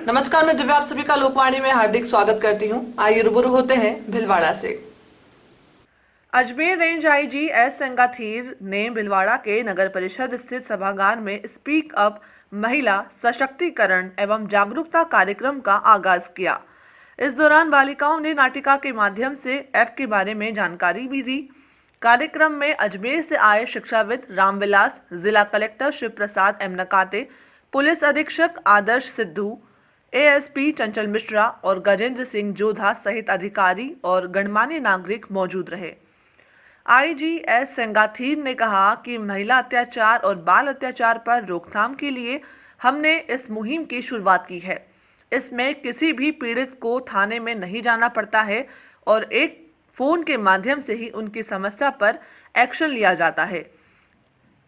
नमस्कार, मैं दिव्या आप सभी का लोकवाणी में हार्दिक स्वागत करती हूं। आइए रूबरू होते हैं भीलवाड़ा से। अजमेर रेंज आईजी एस संगाथीर ने भीलवाड़ा के नगर परिषद स्थित सभागार में स्पीक अप महिला सशक्तिकरण एवं जागरूकता कार्यक्रम का आगाज किया। इस दौरान बालिकाओं ने नाटिका के माध्यम से ऐप के बारे में जानकारी भी दी। कार्यक्रम में अजमेर से आए शिक्षाविद रामविलास, जिला कलेक्टर शिव प्रसाद एम नकाते, पुलिस अधीक्षक आदर्श सिद्धू, एएसपी चंचल मिश्रा और गजेंद्र सिंह जोधा सहित अधिकारी और गणमान्य नागरिक मौजूद रहे। आईजी एस संगाथीर ने कहा कि महिला अत्याचार और बाल अत्याचार पर रोकथाम के लिए हमने इस मुहिम की शुरुआत की है। इसमें किसी भी पीड़ित को थाने में नहीं जाना पड़ता है और एक फोन के माध्यम से ही उनकी समस्या पर एक्शन लिया जाता है।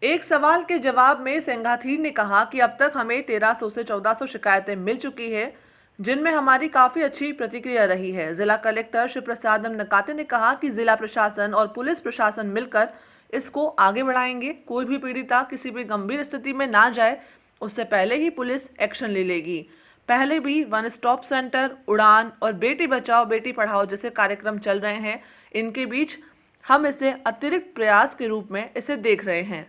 एक सवाल के जवाब में संगाथीर ने कहा कि अब तक हमें 1300 से 1400 शिकायतें मिल चुकी है, जिनमें हमारी काफी अच्छी प्रतिक्रिया रही है। जिला कलेक्टर शिव प्रसाद नकाते ने कहा कि जिला प्रशासन और पुलिस प्रशासन मिलकर इसको आगे बढ़ाएंगे। कोई भी पीड़िता किसी भी गंभीर स्थिति में ना जाए, उससे पहले ही पुलिस एक्शन ले लेगी। पहले भी वन स्टॉप सेंटर, उड़ान और बेटी बचाओ बेटी पढ़ाओ जैसे कार्यक्रम चल रहे हैं। इनके बीच हम इसे अतिरिक्त प्रयास के रूप में इसे देख रहे हैं।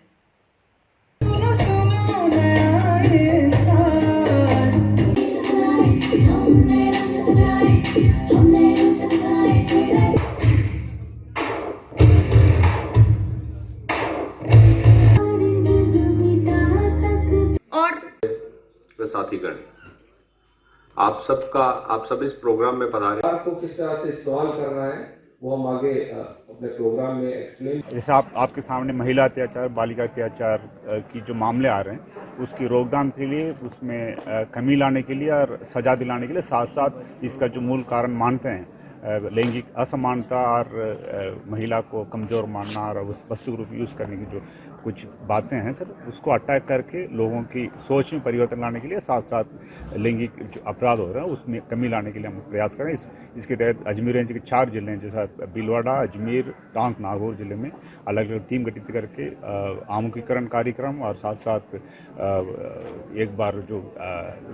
साथीगण, आप सब इस प्रोग्राम में पधारे। आपको किस तरह से इस्तेमाल करना है वो हम आगे अपने प्रोग्राम में एक्सप्लेन। जैसे आपके सामने महिला अत्याचार, बालिका अत्याचार की जो मामले आ रहे हैं उसकी रोकथाम के लिए, उसमें कमी लाने के लिए और सजा दिलाने के लिए, साथ साथ इसका जो मूल कारण मानते हैं लैंगिक असमानता और महिला को कमज़ोर मानना और उस वस्तु रूप यूज़ करने की जो कुछ बातें हैं सर, उसको अटैक करके लोगों की सोच में परिवर्तन लाने के लिए, साथ साथ लैंगिक जो अपराध हो रहा है उसमें कमी लाने के लिए हम प्रयास करें। इसके तहत अजमेर रेंज के 4 जिले हैं, जैसा भीलवाड़ा, अजमेर, टांक, नागौर जिले में अलग अलग टीम गठित करके आमुखीकरण कार्यक्रम और साथ साथ एक बार जो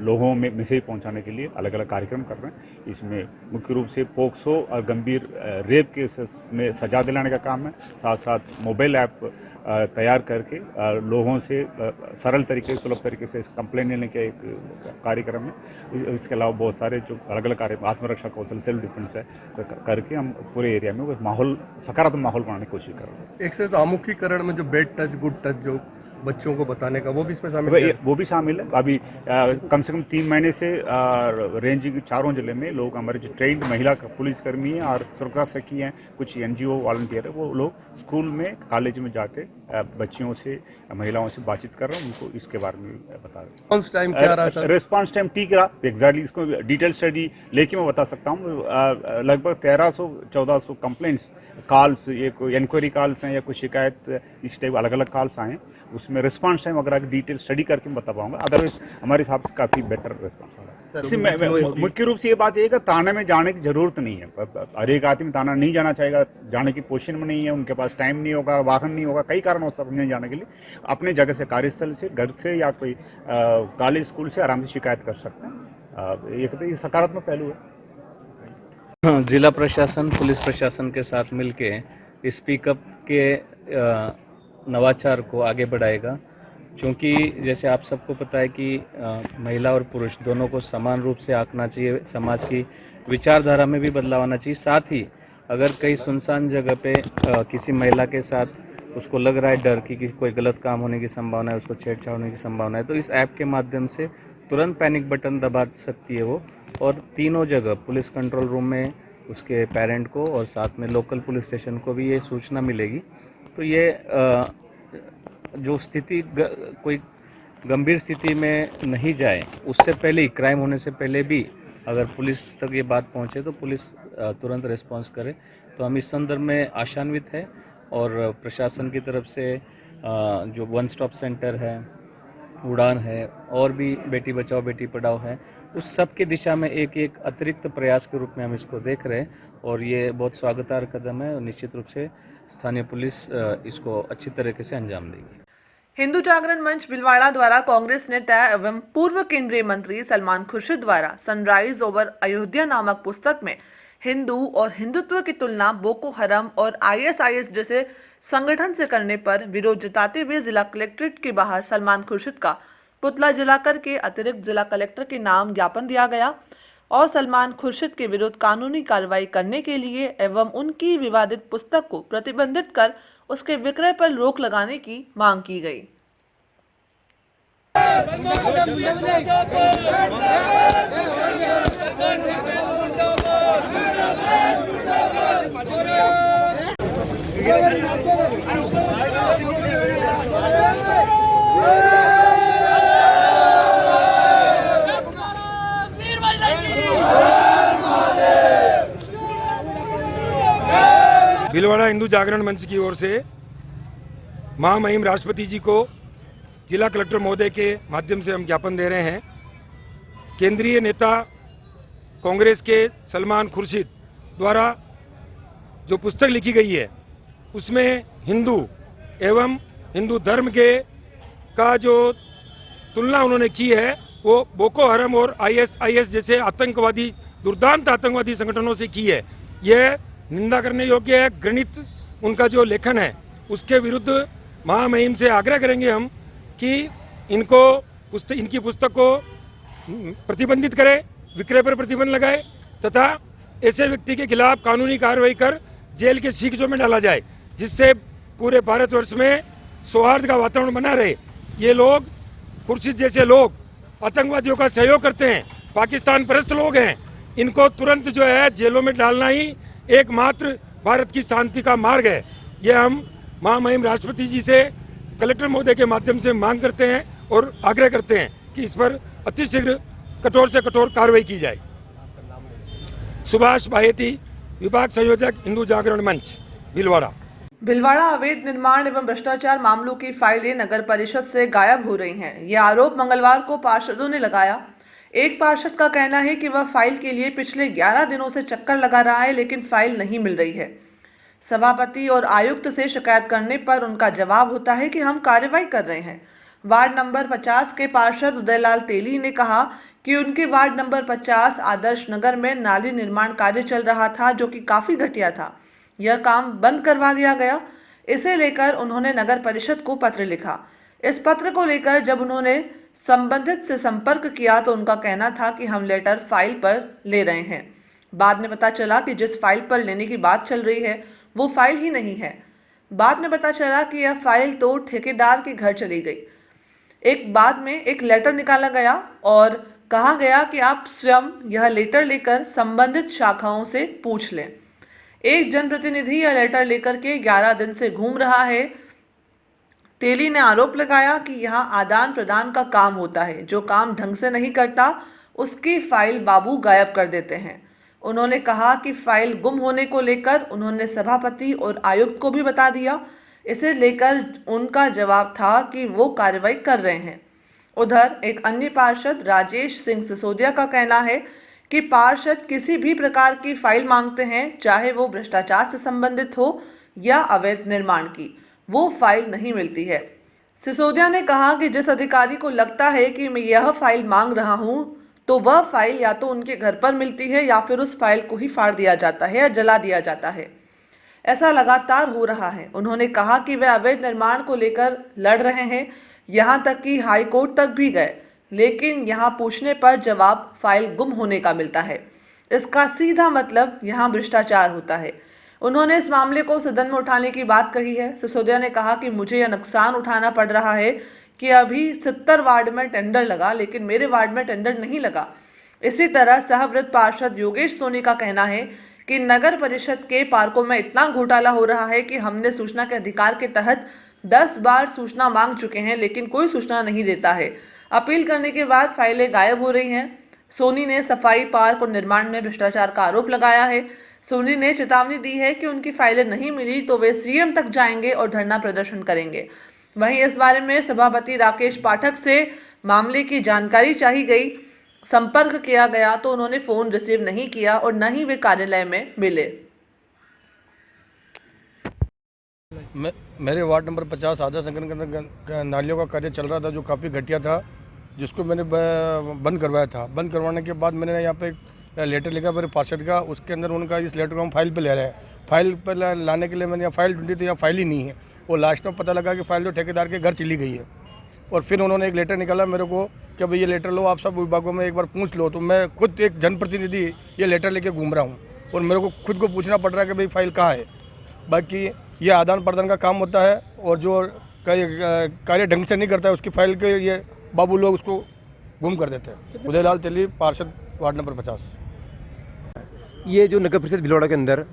लोगों में मैसेज पहुंचाने के लिए अलग अलग कार्यक्रम कर रहे हैं। इसमें मुख्य रूप से पोक्सो और गंभीर रेप केसेस में सजा दिलाने का काम है, साथ साथ मोबाइल ऐप तैयार करके लोगों से सरल तरीके, सुलभ तरीके से कंप्लेन लेने का एक कार्यक्रम है। इसके अलावा बहुत सारे जो अलग अलग कार्य, आत्मरक्षा कौशल, सेल्फ डिफेंस है करके हम पूरे एरिया में माहौल, सकारात्मक माहौल बनाने की कोशिश कर रहे हैं। एक से तो आमुखीकरण में जो बेड टच, गुड टच जो बच्चों को बताने का, वो भी इसमें शामिल है। वो भी शामिल है। अभी कम से कम 3 महीने से रेंज के 4 जिले में लोग, हमारे जो ट्रेंड महिला पुलिसकर्मी हैं और सुरक्षा सखी हैं, कुछ NGO वॉलंटियर है, वो लोग स्कूल में, कॉलेज में जाके बच्चियों से, महिलाओं से बातचीत कर रहे हैं, उनको इसके बारे में बता रहे हैं। रिस्पॉन्स टाइम क्या रहा? रिस्पॉन्स टाइम ठीक रहा। एग्जैक्टली इसको डिटेल स्टडी लेके मैं बता सकता हूँ। लगभग 1300-1400 कंप्लेंट्स, कॉल्स, ये कोई इंक्वायरी कॉल्स हैं या कोई शिकायत, इस टाइप अलग अलग कॉल्स आए हैं। उसमें रिस्पॉन्स टाइम अगर डिटेल स्टडी करके मैं बता पाऊंगा, अदरवाइज हमारे हिसाब से काफ़ी बेटर रिस्पॉन्स आ रहा है। मुख्य रूप से ये बात है कि थाने में जाने की जरूरत नहीं है। हर एक आदमी थाना नहीं जाना चाहेगा, जाने की पोजीशन में नहीं है, उनके पास टाइम नहीं होगा, वाहन नहीं होगा, कई कारण हो सकते हैं जाने के लिए। अपने जगह से, कार्यस्थल से, घर से या कोई कॉलेज, स्कूल से आराम से शिकायत कर सकते हैं। ये सकारात्मक पहलू है। जिला प्रशासन, पुलिस प्रशासन के साथ मिलके स्पीकअप के नवाचार को आगे बढ़ाएगा, क्योंकि जैसे आप सबको पता है कि महिला और पुरुष दोनों को समान रूप से आंकना चाहिए। समाज की विचारधारा में भी बदलाव आना चाहिए। साथ ही अगर कई सुनसान जगह पे किसी महिला के साथ उसको लग रहा है डर कि कोई गलत काम होने की संभावना है, उसको छेड़छाड़ होने की संभावना है, तो इस ऐप के माध्यम से तुरंत पैनिक बटन दबा सकती है वो, और तीनों जगह पुलिस कंट्रोल रूम में उसके पेरेंट को और साथ में लोकल पुलिस स्टेशन को भी ये सूचना मिलेगी। तो ये जो स्थिति कोई गंभीर स्थिति में नहीं जाए, उससे पहले ही, क्राइम होने से पहले भी अगर पुलिस तक ये बात पहुंचे तो पुलिस तुरंत रिस्पांस करे। तो हम इस संदर्भ में आशान्वित है, और प्रशासन की तरफ से जो वन स्टॉप सेंटर है, उड़ान है, और भी बेटी बचाओ बेटी पढ़ाओ है, उस सब की दिशा में एक एक अतिरिक्त प्रयास के रूप में हम इसको देख रहे हैं, और ये बहुत स्वागतार्ह कदम है, और निश्चित रूप से स्थानीय पुलिस इसको अच्छी तरीके से अंजाम देगी। हिंदू जागरण मंच भीलवाड़ा द्वारा कांग्रेस नेता एवं पूर्व केंद्रीय मंत्री सलमान खुर्शीद द्वारा सनराइज ओवर अयोध्या नामक पुस्तक में हिंदू और हिंदुत्व की तुलना बोको हरम और आईएसआईएस जैसे संगठन से करने पर विरोध जताते हुए जिला कलेक्ट्रेट के बाहर सलमान खुर्शीद का पुतला जलाकर के अतिरिक्त जिला कलेक्टर के नाम ज्ञापन दिया गया और सलमान खुर्शीद के विरुद्ध कानूनी कार्रवाई करने के लिए एवं उनकी विवादित पुस्तक को प्रतिबंधित कर उसके विक्रय पर रोक लगाने की मांग की गई। भीलवाड़ा हिंदू जागरण मंच की ओर से महामहिम राष्ट्रपति जी को जिला कलेक्टर महोदय के माध्यम से हम ज्ञापन दे रहे हैं। केंद्रीय नेता कांग्रेस के सलमान खुर्शीद द्वारा जो पुस्तक लिखी गई है उसमें हिंदू एवं हिंदू धर्म के का जो तुलना उन्होंने की है वो बोको हरम और आईएसआईएस जैसे आतंकवादी दुर्दांत आतंकवादी संगठनों से की है। यह निंदा करने योग्य है। घृणित उनका जो लेखन है उसके विरुद्ध महामहिम से आग्रह करेंगे हम कि इनकी पुस्तक को प्रतिबंधित करे, विक्रय पर प्रतिबंध लगाए तथा ऐसे व्यक्ति के खिलाफ कानूनी कार्रवाई कर जेल के सीखों में डाला जाए, जिससे पूरे भारतवर्ष में सौहार्द का वातावरण बना रहे। ये लोग खुर्शीद जैसे लोग आतंकवादियों का सहयोग करते हैं, पाकिस्तान परस्त लोग हैं। इनको तुरंत जो है जेलों में डालना ही एकमात्र भारत की शांति का मार्ग है। यह हम महामहिम राष्ट्रपति जी से कलेक्टर महोदय के माध्यम से मांग करते हैं और आग्रह करते हैं कि इस पर अतिशीघ्र कठोर से कठोर कार्रवाई की जाए। सुभाष बाहेती, विभाग संयोजक, हिंदू जागरण मंच, भीलवाड़ा। भीलवाड़ा अवैध निर्माण एवं भ्रष्टाचार मामलों की फाइलें नगर परिषद से गायब हो रही हैं। यह आरोप मंगलवार को पार्षदों ने लगाया। एक पार्षद का कहना है कि वह फाइल के लिए पिछले 11 दिनों से चक्कर लगा रहा है, लेकिन फाइल नहीं मिल रही है। सभापति और आयुक्त से शिकायत करने पर उनका जवाब होता है कि हम कार्रवाई कर रहे हैं। वार्ड नंबर 50 के पार्षद उदयलाल तेली ने कहा कि उनके वार्ड नंबर 50 आदर्श नगर में नाली निर्माण कार्य चल रहा था, जो कि काफ़ी घटिया था। यह काम बंद करवा दिया गया। इसे लेकर उन्होंने नगर परिषद को पत्र लिखा। इस पत्र को लेकर जब उन्होंने संबंधित से संपर्क किया तो उनका कहना था कि हम लेटर फाइल पर ले रहे हैं। बाद में पता चला कि जिस फाइल पर लेने की बात चल रही है वो फाइल ही नहीं है। बाद में पता चला कि यह फाइल तो ठेकेदार के घर चली गई। बाद में एक लेटर निकाला गया और कहा गया कि आप स्वयं यह लेटर लेकर संबंधित शाखाओं से पूछ लें। एक जनप्रतिनिधि यह लेटर लेकर के 11 दिन से घूम रहा है। तेली ने आरोप लगाया कि यहाँ आदान प्रदान का काम होता है, जो काम ढंग से नहीं करता उसकी फाइल बाबू गायब कर देते हैं। उन्होंने कहा कि फाइल गुम होने को लेकर उन्होंने सभापति और आयुक्त को भी बता दिया। इसे लेकर उनका जवाब था कि वो कार्रवाई कर रहे हैं। उधर एक अन्य पार्षद राजेश सिंह सिसोदिया का कहना है कि पार्षद किसी भी प्रकार की फाइल मांगते हैं, चाहे वो भ्रष्टाचार से संबंधित हो या अवैध निर्माण की, वो फाइल नहीं मिलती है। सिसोदिया ने कहा कि जिस अधिकारी को लगता है कि मैं यह फाइल मांग रहा हूं, तो वह फाइल या तो उनके घर पर मिलती है या फिर उस फाइल को ही फाड़ दिया जाता है या जला दिया जाता है। ऐसा लगातार हो रहा है। उन्होंने कहा कि वे अवैध निर्माण को लेकर लड़ रहे हैं, यहाँ तक कि हाई कोर्ट तक भी गए, लेकिन यहाँ पूछने पर जवाब फाइल गुम होने का मिलता है। इसका सीधा मतलब यहाँ भ्रष्टाचार होता है। उन्होंने इस मामले को सदन में उठाने की बात कही है। सिसोदिया ने कहा कि मुझे यह नुकसान उठाना पड़ रहा है कि अभी 70 वार्ड में टेंडर लगा, लेकिन मेरे वार्ड में टेंडर नहीं लगा। इसी तरह सहवृत पार्षद योगेश सोनी का कहना है कि नगर परिषद के पार्कों में इतना घोटाला हो रहा है कि हमने सूचना के अधिकार के तहत 10 बार सूचना मांग चुके हैं, लेकिन कोई सूचना नहीं देता है। अपील करने के बाद फाइलें गायब हो रही हैं। सोनी ने सफाई, पार्क और निर्माण में भ्रष्टाचार का आरोप लगाया है। सोनी ने चेतावनी दी है कि उनकी फाइलें नहीं मिली तो वे सीएम तक जाएंगे और धरना प्रदर्शन करेंगे। वहीं इस बारे में सभापति राकेश पाठक से मामले की जानकारी चाही गई। संपर्क किया गया तो उन्होंने फ़ोन रिसीव नहीं किया और न ही वे कार्यालय में मिले। मेरे वार्ड नंबर 50 आदर्श संकलन नालियों का कार्य चल रहा था, जो काफ़ी घटिया था, जिसको मैंने बंद करवाया था। बंद करवाने के बाद मैंने यहाँ पे एक लेटर लिखा मेरे पार्षद का, उसके अंदर उनका इस लेटर को हम फाइल पे ले रहे हैं। फाइल पर लाने के लिए मैंने यहाँ फाइल ढूंढी तो यहाँ फाइल ही नहीं है, और लास्ट में पता लगा कि फाइल तो ठेकेदार के घर चली गई है। और फिर उन्होंने एक लेटर निकाला मेरे को कि भाई ये लेटर लो, आप सब विभागों में एक बार पूछ लो। तो मैं खुद एक जनप्रतिनिधि ये लेटर लेके घूम रहा हूँ, और मेरे को खुद को पूछना पड़ रहा है कि भाई फाइल कहाँ है। बाकी ये आदान प्रदान का काम होता है, और जो कार्य ढंग से नहीं करता है उसकी फाइल के ये बाबू लोग उसको गुम कर देते हैं। उदयलाल तेली, पार्षद, वार्ड नंबर 50। ये जो नगर परिषद भिलवाड़ा के अंदर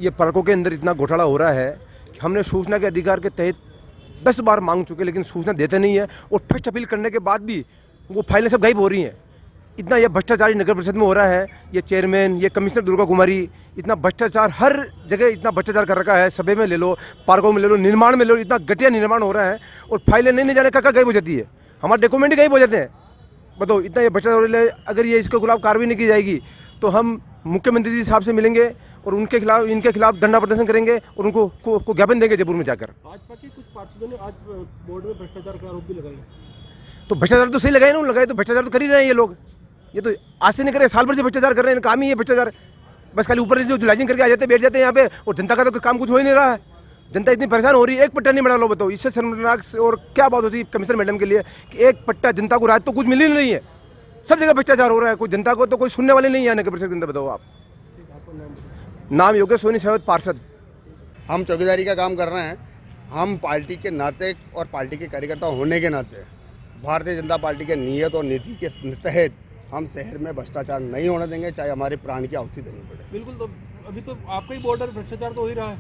ये पार्कों के अंदर इतना घोटाला हो रहा है कि हमने सूचना के अधिकार के तहत 10 बार मांग चुके, लेकिन सूचना देते नहीं है, और फर्स्ट अपील करने के बाद भी वो फाइलें सब गायब हो रही हैं। इतना यह भ्रष्टाचार नगर परिषद में हो रहा है। ये चेयरमैन, ये कमिश्नर दुर्गा कुमारी, इतना भ्रष्टाचार हर जगह इतना भ्रष्टाचार कर रखा है। सभा में ले लो, पार्कों में ले लो, निर्माण में ले लो, इतना घटिया निर्माण हो रहा है, और फाइलें नहीं जाने का गायब हो जाती है, हमारे डॉक्यूमेंट गायब हो जाते हैं। बताओ, इतना ये भ्रष्टाचार हो रहा है। अगर ये इसके खिलाफ कार्रवाई नहीं की जाएगी तो हम मुख्यमंत्री जी साहब से मिलेंगे और इनके खिलाफ धरना प्रदर्शन करेंगे, और उनको ज्ञापन देंगे जयपुर में जाकर। भाजपा के कुछ पार्षदों ने आज बोर्ड में भ्रष्टाचार का आरोप भी लगाया। तो भ्रष्टाचार तो सही लगाए ना, लगाए तो भ्रष्टाचार तो कर ही रहे हैं ये लोग। ये तो आज से नहीं करे, साल भर से भ्रष्टाचार कर रहे हैं, काम ही है भ्रष्टाचार। बस खाली ऊपर जो लाइजिंग करके आ जाते हैं, बैठ जाते हैं यहाँ पे, और जनता का तो काम कुछ हो ही नहीं रहा है। जनता इतनी परेशान हो रही है, एक पट्टा नहीं बना लो। बताओ, इससे शर्मनाक और क्या बात होती है कमिश्नर मैडम के लिए कि एक पट्टा जनता को राहत तो कुछ मिल ही नहीं है। सब जगह भ्रष्टाचार हो रहा है, कोई जनता को तो कोई सुनने वाले नहीं है नगर परिषद के अंदर। बताओ आप। नाम योगेश सोनी सहवत, पार्षद। हम चौकीदारी का काम कर रहे हैं। हम पार्टी के नाते और पार्टी के कार्यकर्ता होने के नाते भारतीय जनता पार्टी के नियत और नीति के तहत हम शहर में भ्रष्टाचार नहीं होने देंगे, चाहे हमारे प्राण की आहुति देनी पड़े। बिल्कुल। तो अभी तो आपका ही बोर्ड है, भ्रष्टाचार तो हो ही रहा है।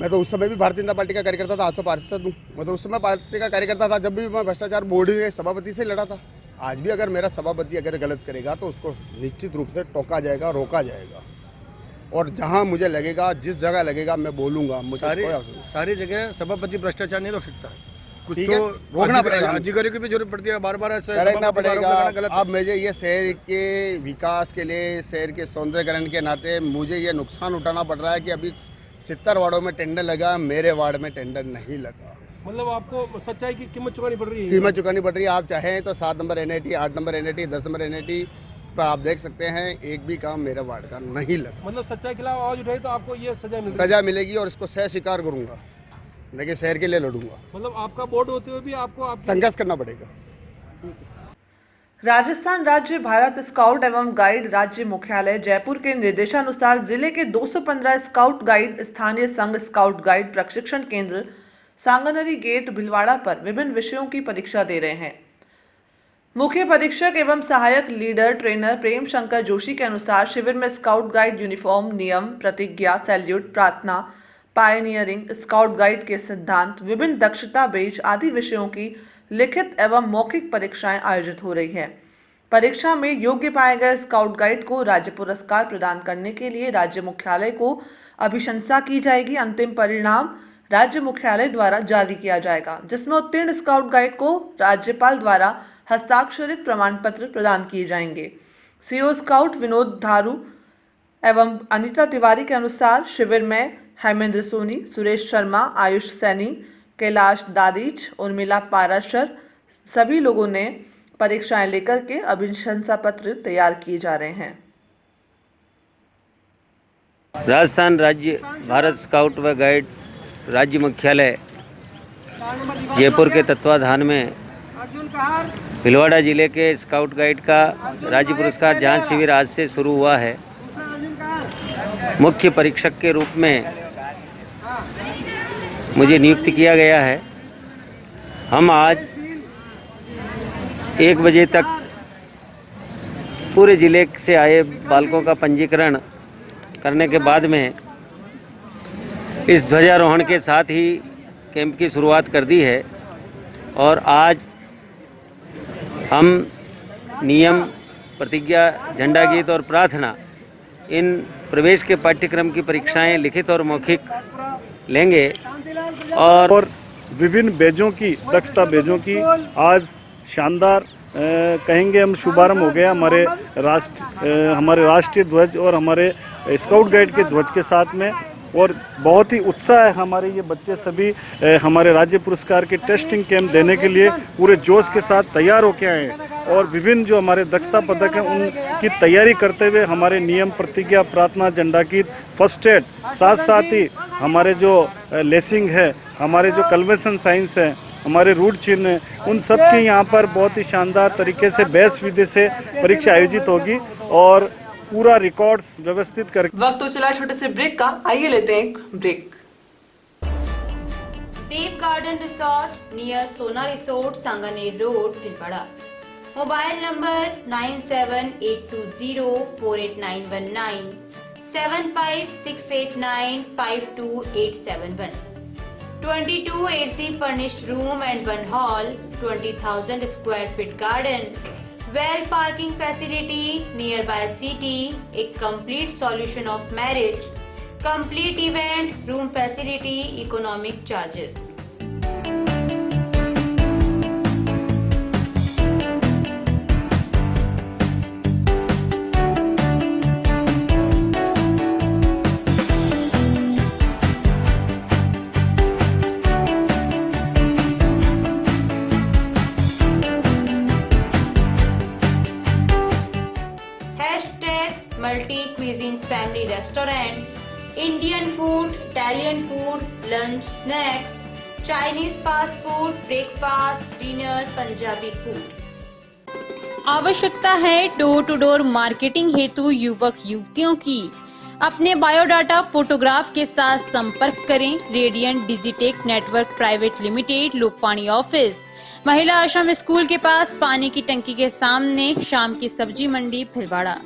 मैं तो उस समय भी भारतीय जनता पार्टी का कार्यकर्ता था, आज तो पार्षद हूँ। मैं तो उस समय पार्टी का कार्यकर्ता था जब भी मैं भ्रष्टाचार बोर्ड के सभापति से लड़ा था। आज भी अगर मेरा सभापति अगर गलत करेगा तो उसको निश्चित रूप से टोका जाएगा, रोका जाएगा, और जहां मुझे लगेगा, जिस जगह लगेगा, मैं बोलूंगा। मुझे सारी जगह सभापति भ्रष्टाचार नहीं रोक सकता, कुछ ठीक तो है, रोकना पड़ेगा। अधिकारियों की भी जरूरत पड़ती है, बार-बार करना पड़ेगा। अब मुझे ये शहर के विकास के लिए, शहर के सौंदर्यकरण के नाते मुझे ये नुकसान उठाना पड़ रहा है कि अभी 70 वार्डों में टेंडर लगा, मेरे वार्ड में टेंडर नहीं लगा। मतलब आपको सच्चाई की कीमत चुकानी पड़ रही है। कीमत चुकानी पड़ रही है। आप चाहें तो 7 number NIT, 8 number NIT, 10 number NIT पर आप देख सकते हैं, एक भी काम मेरे वार्ड का नहीं लगा। मतलब सच्चाई के खिलाफ आवाज उठाई तो आपको ये सजा मिलेगी, और इसको सह स्वीकार करूंगा, लेकिन शहर के लिए लड़ूंगा। मतलब आपका बोर्ड होते हुए भी आपको संघर्ष करना पड़ेगा। राजस्थान राज्य भारत स्काउट एवं गाइड राज्य मुख्यालय जयपुर के निर्देशानुसार जिले के 215 स्काउट गाइड स्थानीय संघ स्काउट गाइड प्रशिक्षण केंद्र सांगनरी गेट भिलवाड़ा पर विभिन्न विषयों की परीक्षा दे रहे हैं। मुख्य परीक्षक एवं सहायक लीडर ट्रेनर प्रेम शंकर जोशी के अनुसार शिविर में स्काउट गाइड यूनिफॉर्म, नियम, प्रतिज्ञा, सैल्यूट, प्रार्थना, पायनियरिंग, स्काउट गाइड के सिद्धांत, विभिन्न दक्षता बेज आदि विषयों की लिखित एवं मौखिक परीक्षाएं आयोजित हो रही हैं। परीक्षा में योग्य पाए गए स्काउट गाइड को राज्य पुरस्कार प्रदान करने के लिए राज्य मुख्यालय को अभिशंसा की जाएगी। अंतिम परिणाम राज्य मुख्यालय द्वारा जारी किया जाएगा, जिसमें उत्तीर्ण स्काउट गाइड को राज्यपाल द्वारा हस्ताक्षरित प्रमाण पत्र प्रदान किए जाएंगे। CO स्काउट विनोद धारू एवं अनीता तिवारी के अनुसार शिविर में हेमेंद्र सोनी, सुरेश शर्मा, आयुष सैनी, कैलाश दादीच, उर्मिला पाराशर सभी लोगों ने परीक्षाएं लेकर के अभिशंसा पत्र तैयार किए जा रहे हैं। राजस्थान राज्य भारत स्काउट व गाइड राज्य मुख्यालय जयपुर के तत्वाधान में भिलवाड़ा जिले के स्काउट गाइड का राज्य पुरस्कार जांच शिविर आज से शुरू हुआ है। मुख्य परीक्षक के रूप में मुझे नियुक्त किया गया है। हम आज 1 बजे तक पूरे ज़िले से आए बालकों का पंजीकरण करने के बाद में इस ध्वजारोहण के साथ ही कैंप की शुरुआत कर दी है, और आज हम नियम, प्रतिज्ञा, झंडा गीत और प्रार्थना इन प्रवेश के पाठ्यक्रम की परीक्षाएं लिखित और मौखिक लेंगे, और विभिन्न बेजों की, दक्षता बेजों की आज शानदार कहेंगे हम शुभारंभ हो गया। हमारे राष्ट्रीय ध्वज और हमारे स्काउट गाइड के ध्वज के साथ में और बहुत ही उत्साह है हमारे ये बच्चे सभी हमारे राज्य पुरस्कार के टेस्टिंग कैंप देने के लिए पूरे जोश के साथ तैयार होकर आए हैं और विभिन्न जो हमारे दक्षता पदक हैं उनकी तैयारी करते हुए हमारे नियम, प्रतिज्ञा, प्रार्थना, झंडा गीत, फर्स्ट एड, साथ साथ ही हमारे जो लेसिंग है, हमारे जो कन्वेंशन साइंस है, हमारे रूट चिन्ह है, उन सब की यहाँ पर बहुत ही शानदार तरीके से बेस विधि से परीक्षा आयोजित होगी और पूरा रिकॉर्ड्स व्यवस्थित कर। वक्त तो चला छोटे से ब्रेक का, आइए लेते हैं एक ब्रेक। देव गार्डन रिसोर्ट नियर सोना resort, Sanganer road, Bhilwara. Mobile number 9782048919, 7568952871। 22 AC furnished room and 1 hall, 20,000 square feet garden, well parking facility nearby city, a complete solution of marriage, complete event, room facility, economic charges. Multi cuisine family restaurant, Indian food, Italian food, lunch, snacks, Chinese fast food, breakfast, dinner, Punjabi food। आवश्यकता है door to door marketing हेतु युवक युवतियों की। अपने biodata photograph के साथ संपर्क करें Radiant Digitech network private limited, लोकपाणी ऑफिस, महिला आश्रम स्कूल के पास, पानी की टंकी के सामने, शाम की सब्जी मंडी, भीलवाड़ा।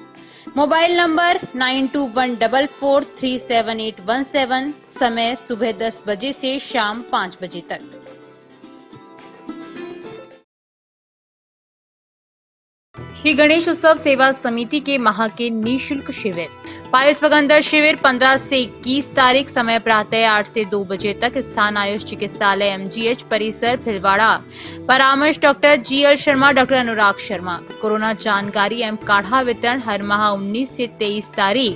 मोबाइल नंबर 9214437817, समय सुबह 10 बजे से शाम 5 बजे तक। श्री गणेश उत्सव सेवा समिति के माह के निःशुल्क शिविर। पाइल्स बगंदर शिविर 15 से 21 तारीख, समय प्रातः 8 से 2 बजे तक, स्थान आयुष चिकित्सालय MGH परिसर, भीलवाड़ा। परामर्श doctor GL Sharma, doctor Anurag Sharma. Corona जानकारी एवं काढ़ा वितरण हर माह 19 से 23 तारीख,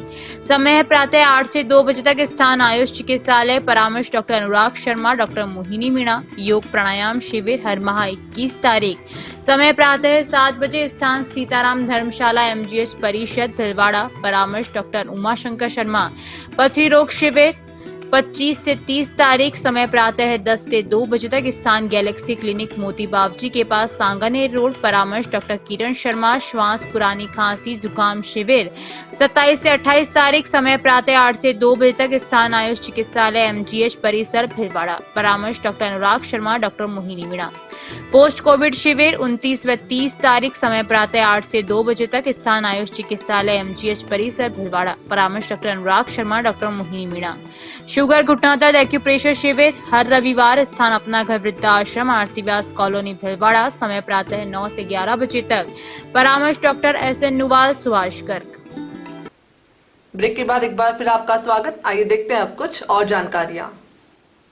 समय प्रातः 8 से 2 बजे तक, स्थान आयुष चिकित्सालय। परामर्श डॉक्टर अनुराग शर्मा, डॉक्टर मोहिनी मीणा। योग प्राणायाम शिविर हर माह 21 तारीख, समय प्रातः 7 बजे, स्थान सीताराम धर्मशाला MGH परिषद, भीलवाड़ा। परामर्श डॉक्टर उमाशंकर शर्मा। पथरी रोग शिविर 25 से 30 तारीख, समय प्रातः 10 से 2 बजे तक, स्थान गैलेक्सी क्लिनिक मोती बावजी के पास, सांगानेर रोड। परामर्श डॉक्टर किरण शर्मा। श्वास, पुरानी खांसी, जुकाम शिविर 27 से 28 तारीख, समय प्रातः 8 से 2 बजे तक, स्थान आयुष चिकित्सालय MGH परिसर, भीलवाड़ा। परामर्श doctor Anurag Sharma, doctor Mohini Meena. Post Covid शिविर 29 व 30 तारीख, समय प्रातः 8 से 2 बजे तक, स्थान आयुष चिकित्सालय MGH परिसर, भीलवाड़ा। परामर्श doctor Anurag Sharma, doctor Mohini Meena. Sugar घुटना दर्द एक्यूप्रेशर शिविर हर रविवार, स्थान अपना घर वृद्धाश्रम, आरसी व्यास कॉलोनी, भीलवाड़ा। समय प्रातः 9 से 11 बजे तक। परामर्श doctor SN Nuwal, Subhash Garg. Break के बाद एक बार फिर आपका स्वागत। आइए देखते हैं अब कुछ और जानकारियां।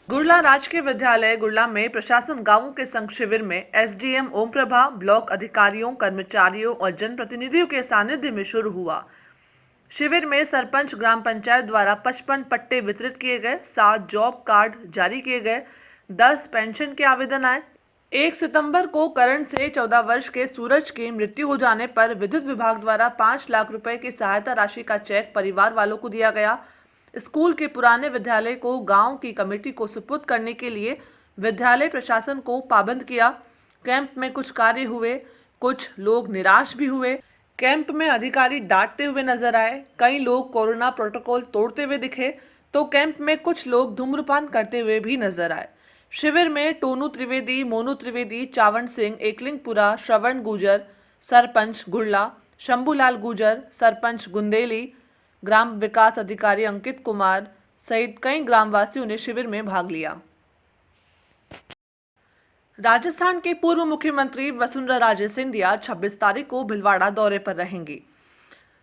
गुड़ला राजकीय विद्यालय गुड़ला में प्रशासन गांवों के संघ शिविर में SDM ओम प्रभा, ब्लॉक अधिकारियों, कर्मचारियों और जनप्रतिनिधियों के सानिध्य में शुरू हुआ। शिविर में सरपंच ग्राम पंचायत द्वारा 55 पट्टे वितरित किए गए, 7 जॉब कार्ड जारी किए गए, 10 पेंशन के आवेदन आए। 1 सितंबर को करंट से 14 वर्ष के सूरज की मृत्यु हो जाने पर विद्युत विभाग द्वारा 5 लाख रुपए की सहायता राशि का चेक परिवार वालों को दिया गया। स्कूल के पुराने विद्यालय को गांव की कमेटी को सुपुर्द करने के लिए विद्यालय प्रशासन को पाबंद किया। कैंप में कुछ कार्य हुए, कुछ लोग निराश भी हुए। कैंप में अधिकारी डांटते हुए नजर आए, कई लोग कोरोना प्रोटोकॉल तोड़ते हुए दिखे, तो कैंप में कुछ लोग धूम्रपान करते हुए भी नजर आए। शिविर में टोनू त्रिवेदी, मोनू त्रिवेदी, चावण सिंह, एकलिंगपुरा, श्रवण गुजर, सरपंच गुड़ला, शंभूलाल गुजर, सरपंच गुंदेली, ग्राम विकास अधिकारी अंकित कुमार सहित कई ग्रामवासियों ने शिविर में भाग लिया। राजस्थान के पूर्व मुख्यमंत्री वसुंधरा राजे सिंधिया 26 तारीख को भिलवाड़ा दौरे पर रहेंगी।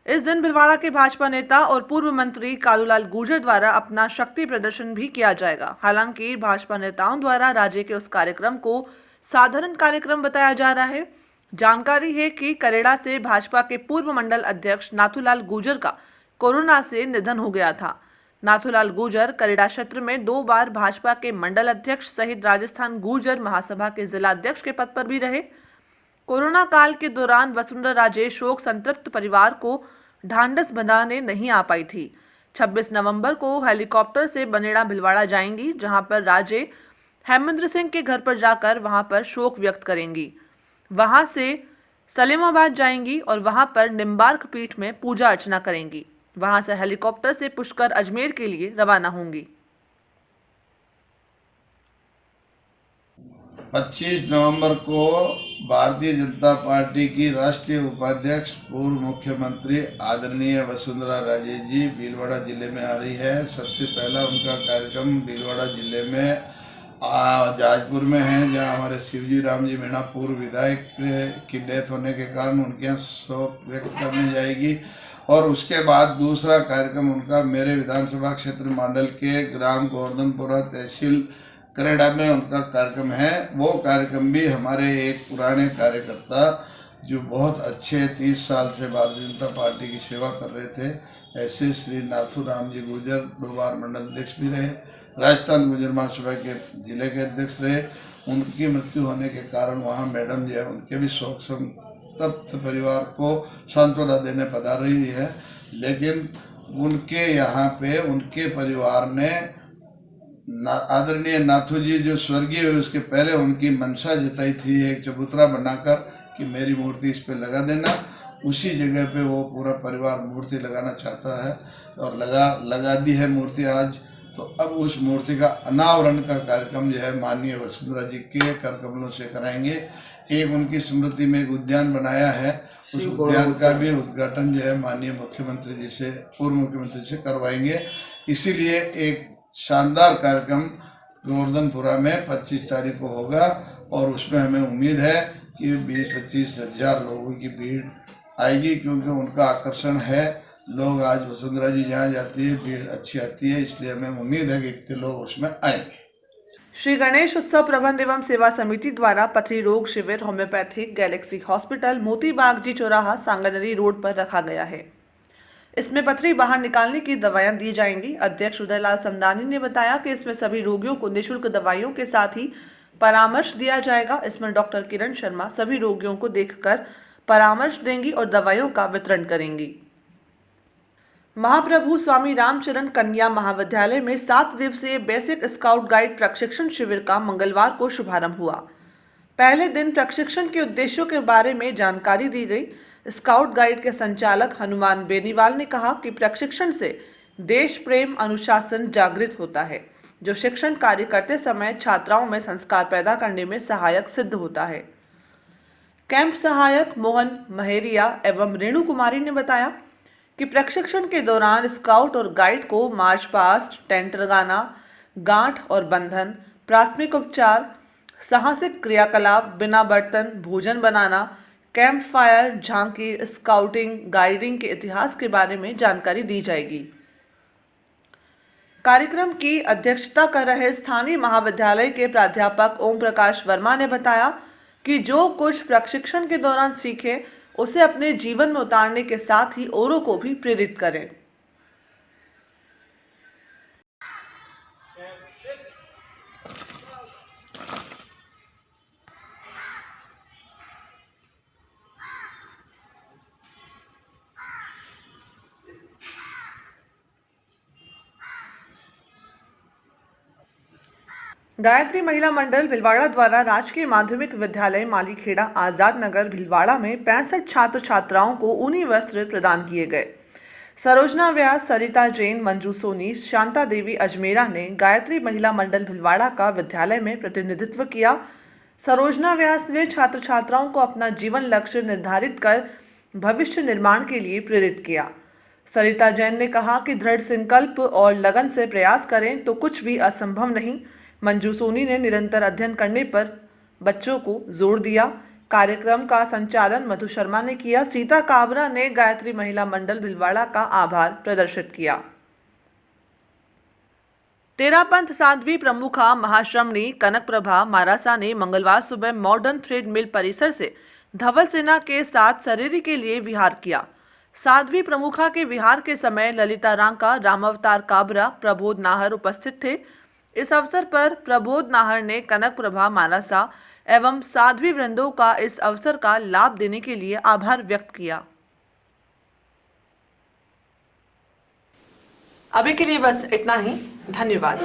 इस दिन भिलवाड़ा के भाजपा नेता और पूर्व मंत्री कालूलाल गुर्जर द्वारा अपना शक्ति प्रदर्शन भी किया जाएगा। हालांकि भाजपा नेताओं द्वारा राज्य के उस कार्यक्रम को साधारण कार्यक्रम बताया जा रहा है। जानकारी है कि करेड़ा से भाजपा के पूर्व मंडल अध्यक्ष नाथूलाल गुर्जर का कोरोना से निधन हो गया था। नाथूलाल गुर्जर करेड़ा क्षेत्र में 2 बार भाजपा के मंडल अध्यक्ष सहित राजस्थान गुर्जर महासभा के जिला अध्यक्ष के पद पर भी रहे। कोरोना काल के दौरान वसुंधरा राजे शोक संतप्त परिवार को ढांढस बंधाने नहीं आ पाई थी। 26 नवंबर को हेलीकॉप्टर से बनेड़ा भिलवाड़ा जाएंगी, जहां पर राजे हेमेंद्र सिंह के घर पर जाकर वहां पर शोक व्यक्त करेंगी। वहां से सलीमाबाद जाएंगी और वहां पर निम्बार्क पीठ में पूजा अर्चना करेंगी। वहां से हेलीकॉप्टर से पुष्कर अजमेर के लिए रवाना होंगी। 25 नवंबर को भारतीय जनता पार्टी की राष्ट्रीय उपाध्यक्ष पूर्व मुख्यमंत्री आदरणीय वसुंधरा राजे जी भीलवाड़ा जिले में आ रही है। सबसे पहला उनका कार्यक्रम भीलवाड़ा जिले में जाजपुर में है, जहां हमारे शिवजी राम जी मीणा पूर्व विधायक की डेथ होने के कारण उनके यहाँ शोक व्यक्त करने जाएगी। और उसके बाद दूसरा कार्यक्रम उनका मेरे विधानसभा क्षेत्र मंडल के ग्राम गोवर्धनपुरा तहसील करेड़ा में उनका कार्यक्रम है। वो कार्यक्रम भी हमारे एक पुराने कार्यकर्ता जो बहुत अच्छे 30 साल से भारतीय जनता पार्टी की सेवा कर रहे थे, ऐसे श्री नाथू राम जी गुर्जर 2 बार मंडल अध्यक्ष भी रहे, राजस्थान गुर्जर महासभा के जिले के अध्यक्ष रहे। उनकी मृत्यु होने के कारण वहाँ मैडम जो है उनके भी शोक संतप्त परिवार को सांत्वना देने पधार रही है। लेकिन उनके यहाँ पे उनके परिवार ने आदरणीय नाथू जी जो स्वर्गीय हुए उसके पहले उनकी मंशा जताई थी एक चबूतरा बनाकर कि मेरी मूर्ति इस पे लगा देना। उसी जगह पे वो पूरा परिवार मूर्ति लगाना चाहता है और लगा दी है मूर्ति आज। तो अब उस मूर्ति का अनावरण का कार्यक्रम जो है माननीय वसुंधरा जी के कर कमलों से कराएंगे। एक उनकी स्मृति में एक उद्यान बनाया है, उस उद्यान का भी उद्घाटन जो है माननीय मुख्यमंत्री जी से पूर्व मुख्यमंत्री से करवाएंगे। इसीलिए एक शानदार कार्यक्रम गोवर्धनपुरा में 25 तारीख को होगा और उसमें हमें उम्मीद है कि 20-25 हजार लोगों की भीड़ आएगी, क्योंकि उनका आकर्षण है। लोग आज वसुंधरा जी जहाँ जाती है भीड़ अच्छी आती है, इसलिए हमें उम्मीद है कि इतने लोग उसमें आएंगे। श्री गणेश उत्सव प्रबंध एवं सेवा समिति द्वारा पथरी रोग शिविर homeopathic Galaxy hospital Moti Bagh जी चौराहा सांगनेरी रोड पर रखा गया है। इसमें पथरी बाहर निकालने की दवाइयां दी जाएंगी। अध्यक्ष उदयलाल समदानी ने बताया कि इसमें सभी रोगियों को निःशुल्क दवाइयों के साथ ही परामर्श दिया जाएगा। इसमें डॉक्टर किरण शर्मा सभी रोगियों को देखकर परामर्श देंगी और दवाइयों का वितरण करेंगी। महाप्रभु स्वामी रामचरण कन्या महाविद्यालय में 7 दिवसीय बेसिक स्काउट गाइड प्रशिक्षण शिविर का मंगलवार को शुभारंभ हुआ। पहले दिन प्रशिक्षण के उद्देश्यों के बारे में जानकारी दी गई। स्काउट गाइड के संचालक हनुमान बेनीवाल ने कहा कि प्रशिक्षण से देश प्रेम अनुशासन जागृत होता है, जो शिक्षण कार्य करते समय छात्राओं में संस्कार पैदा करने में सहायक सिद्ध होता है। कैंप सहायक मोहन महेरिया एवं रेणु कुमारी ने बताया कि प्रशिक्षण के दौरान स्काउट और गाइड को मार्च पास्ट, टेंट लगाना, गांठ और बंधन, प्राथमिक उपचार, साहसिक क्रियाकलाप, बिना बर्तन भोजन बनाना, कैंप फायर, झांकी, स्काउटिंग, गाइडिंग के इतिहास के बारे में जानकारी दी जाएगी। कार्यक्रम की अध्यक्षता कर रहे स्थानीय महाविद्यालय के प्राध्यापक ओम प्रकाश वर्मा ने बताया कि जो कुछ प्रशिक्षण के दौरान सीखे उसे अपने जीवन में उतारने के साथ ही औरों को भी प्रेरित करें। गायत्री महिला मंडल भिलवाड़ा द्वारा राजकीय माध्यमिक विद्यालय मालीखेड़ा आजाद नगर भिलवाड़ा में 65 छात्र छात्राओं को ऊनी वस्त्र प्रदान किए गए। सरोजना व्यास, सरिता जैन, मंजू सोनी, शांता देवी अजमेरा ने गायत्री महिला मंडल भिलवाड़ा का विद्यालय में प्रतिनिधित्व किया। सरोजना व्यास ने छात्र छात्राओं को अपना जीवन लक्ष्य निर्धारित कर भविष्य निर्माण के लिए प्रेरित किया। सरिता जैन ने कहा कि दृढ़ संकल्प और लगन से प्रयास करें तो कुछ भी असंभव नहीं। मंजू सोनी ने निरंतर अध्ययन करने पर बच्चों को जोर दिया। कार्यक्रम का संचालन मधु शर्मा ने किया। सीता काबरा ने गायत्री महिला मंडल भिलवाड़ा का आभार प्रदर्शित किया। तेरापंथ साध्वी प्रमुखा महाश्रमणी कनक प्रभा मारासा ने मंगलवार सुबह मॉडर्न थ्रेड मिल परिसर से धवल सेना के साथ सरेरी के लिए विहार किया। साध्वी प्रमुखा के विहार के समय ललिता रांका, रामावतार काबरा, प्रबोध नाहर उपस्थित थे। इस अवसर पर प्रबोध नाहर ने कनक प्रभा मानसा एवं साध्वी वृंदों का इस अवसर का लाभ देने के लिए आभार व्यक्त किया। अभी के लिए बस इतना ही। धन्यवाद।